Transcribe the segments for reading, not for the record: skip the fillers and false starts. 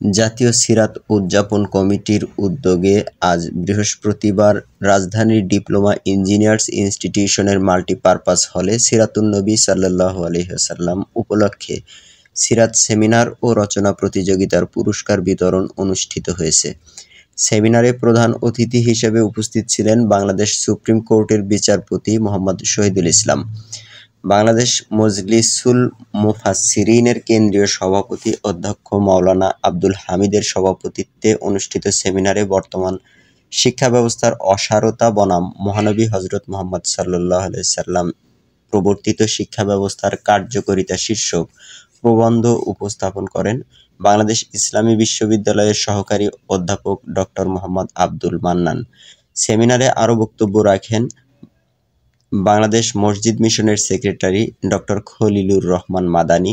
জাতীয় সিরাত উদযাপন কমিটির উদ্যোগে আজ বৃহস্পতিবার রাজধানীর ডিপ্লোমা ইঞ্জিনিয়ার্স ইনস্টিটিউশনের মাল্টিপারপাস হলে সিরাতুন্নবী সাল্লাল্লাহু আলাইহি ওয়াসাল্লাম উপলক্ষে সিরাত সেমিনার ও রচনা প্রতিযোগিতার পুরস্কার বিতরণ অনুষ্ঠিত হয়েছে। সেমিনারে প্রধান অতিথি হিসেবে উপস্থিত ছিলেন বাংলাদেশ সুপ্রিম কোর্টের বিচারপতি মোহাম্মদ শহীদুল ইসলাম। বাংলাদেশ মজলিসুল মুফাসসিরিনের কেন্দ্রীয় সভাপতি অধ্যক্ষ মাওলানা আব্দুল হামিদের সভাপতিত্বে অনুষ্ঠিত সেমিনারে বর্তমান শিক্ষা ব্যবস্থার অসারতা বনাম মহানবী হযরত মুহাম্মদ সাল্লাল্লাহু আলাইহি সাল্লাম প্রবর্তিত শিক্ষা ব্যবস্থার কার্যকারিতা শীর্ষক প্রবন্ধ উপস্থাপন করেন বাংলাদেশ ইসলামী বিশ্ববিদ্যালয়ের সহকারী অধ্যাপক ডক্টর মোহাম্মদ আব্দুল মান্নান। সেমিনারে আরও বক্তব্য রাখেন বাংলাদেশ মসজিদ মিশনের সেক্রেটারি ডক্টর খলিলুর রহমান মাদানী,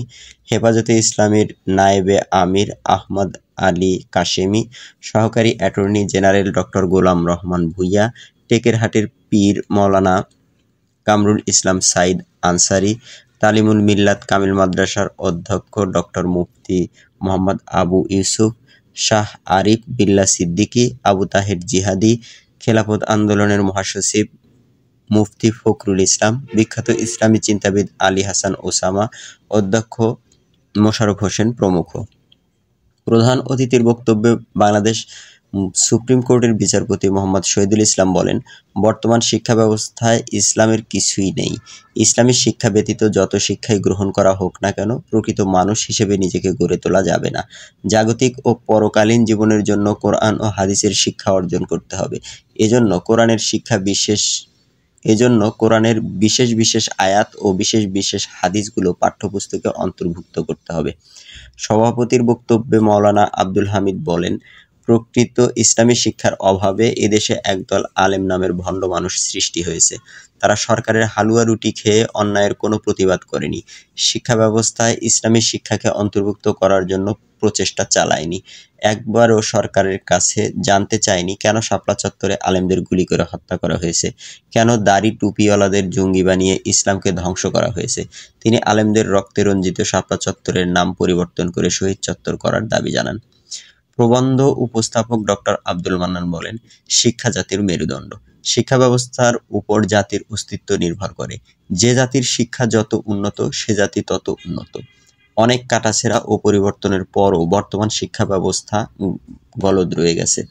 হেফাজতে ইসলামীর নায়েবে আমির আহমদ আলী কাশেমি, সহকারী অ্যাটর্নি জেনারেল ডক্টর গোলাম রহমান ভূঁইয়া, টেকেরহাটের পীর মাওলানা কামরুল ইসলাম সাঈদ আনসারী, তালিমুল মিল্লাত কামিল মাদ্রাসার অধ্যক্ষ ডক্টর মুফতি মোহাম্মদ আবু ইউসুফ, শাহ আরিফ বিল্লাহ সিদ্দিকী, আবু তাহের জিহাদি, খেলাফত আন্দোলনের মহাসচিব মুফতি ফখরুল ইসলাম, বিখ্যাত ইসলামী চিন্তাবিদ আলী হাসান ওসামা, অধ্যক্ষ মোশাররফ হোসেন প্রমুখ। প্রধান অতিথির বক্তব্যে বাংলাদেশ সুপ্রিম কোর্টের বিচারপতি মোহাম্মদ শহীদুল ইসলাম বলেন, বর্তমান শিক্ষা ব্যবস্থায় ইসলামের কিছুই নেই। ইসলামী শিক্ষা ব্যতীত যত শিক্ষাই গ্রহণ করা হোক না কেন, প্রকৃত মানুষ হিসেবে নিজেকে গড়ে তোলা যাবে না। জাগতিক ও পরকালীন জীবনের জন্য কোরআন ও হাদিসের শিক্ষা অর্জন করতে হবে। এজন্য কোরআনের বিশেষ বিশেষ আয়াত ও বিশেষ বিশেষ হাদিসগুলো পাঠ্যপুস্তকে অন্তর্ভুক্ত করতে হবে। সভাপতির বক্তব্যে মাওলানা আব্দুল হামিদ বলেন, প্রকৃত ইসলামী শিক্ষার অভাবে এদেশে একদল আলেম নামের ভণ্ড মানুষ সৃষ্টি হয়েছে। তারা সরকারের হালুয়া রুটি খেয়ে অন্যায়ের কোনো প্রতিবাদ করেনি, শিক্ষা ব্যবস্থায় ইসলামী শিক্ষাকে অন্তর্ভুক্ত করার জন্য প্রচেষ্টা চালায়নি, একবারও সরকারের কাছে জানতে চায়নি কেন শাপলা চত্বরে আলেমদের গুলি করে হত্যা করা হয়েছে, কেন দাড়ি টুপিওয়ালাদের জঙ্গি বানিয়ে ইসলামকে ধ্বংস করা হয়েছে। তিনি আলেমদের রক্তে রঞ্জিত শাপলা চত্বরের নাম পরিবর্তন করে শহীদ চত্বর করার দাবি জানান। প্রবন্ধ উপস্থাপক ডক্টর আব্দুল মান্নান বলেন, শিক্ষা জাতির মেরুদণ্ড। শিক্ষা ব্যবস্থার উপর জাতির অস্তিত্ব নির্ভর করে। যে জাতির শিক্ষা যত উন্নত, সে জাতি তত উন্নত। অনেক কাটাছেঁড়া ও পরিবর্তনের পরও বর্তমান শিক্ষা ব্যবস্থা গলদ রয়ে গেছে।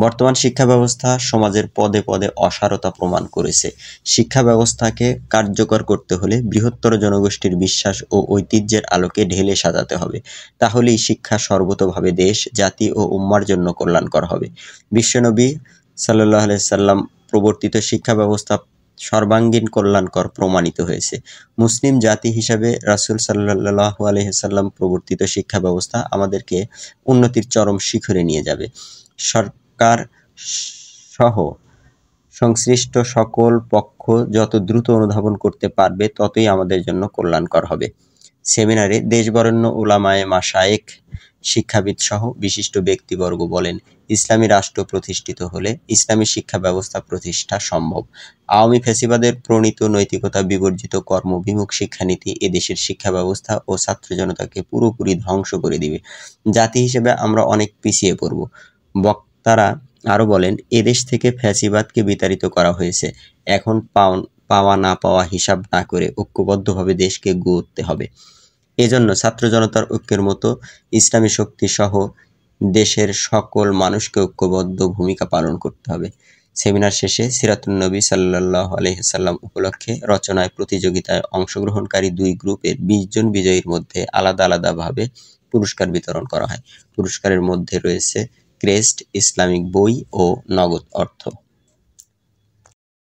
বর্তমান শিক্ষা ব্যবস্থা সমাজের পদে পদে অসারতা প্রমাণ করেছে। শিক্ষা ব্যবস্থাকে কার্যকর করতে হলে বৃহত্তর জনগোষ্ঠীর বিশ্বাস ও ঐতিহ্যের আলোকে ঢেলে সাজাতে হবে। তাহলেই শিক্ষা সর্বতোভাবে দেশ, জাতি ও উম্মার জন্য কল্যাণকর হবে। বিশ্বনবী সাল্লাল্লাহু আলাইহি সাল্লাম প্রবর্তিত শিক্ষা ব্যবস্থা সর্বাঙ্গীন কল্যাণকর প্রমাণিত হয়েছে। মুসলিম জাতি হিসাবে রাসূল সাল্লাল্লাহু আলাইহি সাল্লাম প্রবর্তিত শিক্ষা ব্যবস্থা আমাদেরকে উন্নতির চরম শিখরে নিয়ে যাবে। সরকার সহ সংশ্লিষ্ট সকল পক্ষ যত দ্রুত অনুধাবন করতে পারবে, ততই আমাদের জন্য কল্যাণকর হবে। সেমিনারে দেশবরেণ্য উলামায়ে মাশায়েখ, শিক্ষাবিদ সহ বিশিষ্ট ব্যক্তিবর্গ বলেন, ইসলামী রাষ্ট্র প্রতিষ্ঠিত হলে ইসলামী শিক্ষা ব্যবস্থা প্রতিষ্ঠা সম্ভব। আওয়ামী ফ্যাসিবাদের প্রণীত নৈতিকতা বিবর্জিত কর্মবিমুখ শিক্ষানীতি এদেশের শিক্ষা ব্যবস্থা ও ছাত্র জনতাকে পুরোপুরি ধ্বংস করে দিবে। জাতি হিসেবে আমরা অনেক পিছিয়ে পড়ব। বক্তারা আরও বলেন, এদেশ থেকে ফ্যাসিবাদকে বিতাড়িত করা হয়েছে। এখন পাওয়া না পাওয়া হিসাব না করে ঐক্যবদ্ধভাবে দেশকে গড়তে হবে। এজন্য ছাত্র জনতার ঐক্যের মতো ইসলামী শক্তি সহ দেশের সকল মানুষকে ঐক্যবদ্ধ ভূমিকা পালন করতে হবে। সেমিনার শেষে সিরাতুন্নবী সাল্লাল্লাহু আলাইহি সাল্লাম উপলক্ষে রচনায় প্রতিযোগিতায় অংশগ্রহণকারী ২ গ্রুপের ২০ জন বিজয়ীর মধ্যে আলাদা আলাদাভাবে পুরস্কার বিতরণ করা হয়। পুরস্কারের মধ্যে রয়েছে ক্রেস্ট, ইসলামিক বই ও নগদ অর্থ।